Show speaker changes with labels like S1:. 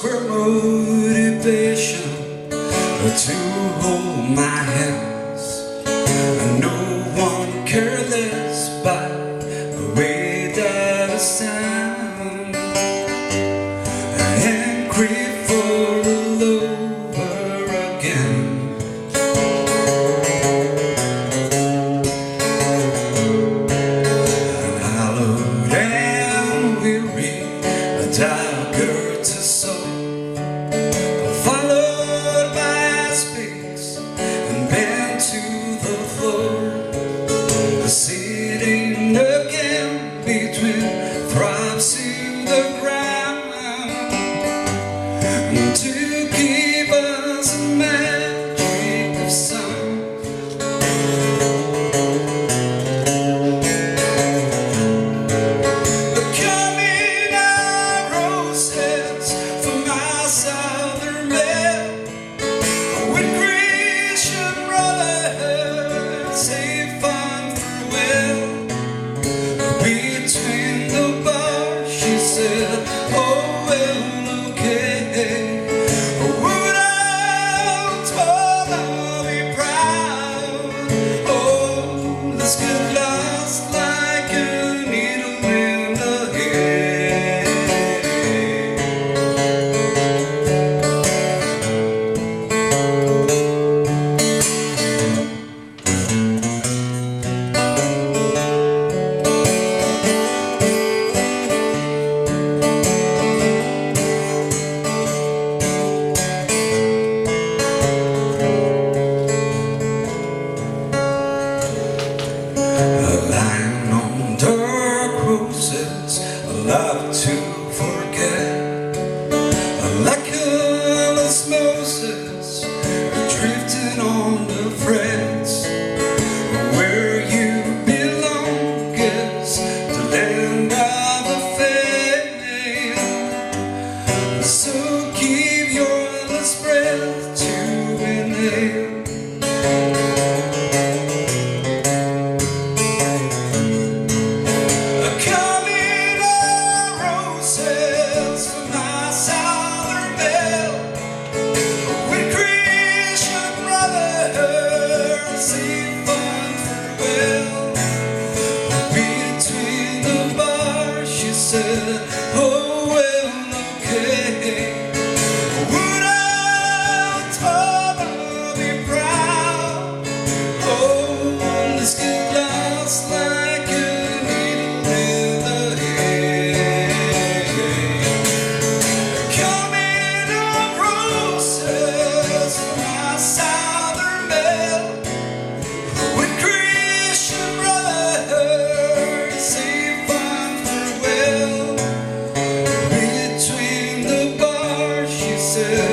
S1: square motivation to hold my hands, and no one cared less by the way that I sound, and crave for all over again. And hallowed and weary, a dagger to soul, followed by aspects and bent to the floor, sitting again between throbs to the ground, to give us a magic of sound. Coming out roses for my southern belle, with Christian brothers say fond farewell. Between the bars she said, oh well, okay. Would I totally be proud? Oh, this could last like a needle in the hay. Lying on dark roses, I love to forget, like careless Moses drifting on the threads. Where you belong is the land of the faith, so keep your last breath to inhale. Oh well, okay. Would I totally be proud? Oh, this could last like a needle in the hay. Coming of roses, my southern belle, with Christian brothers say fond farewell. Between the bars she said,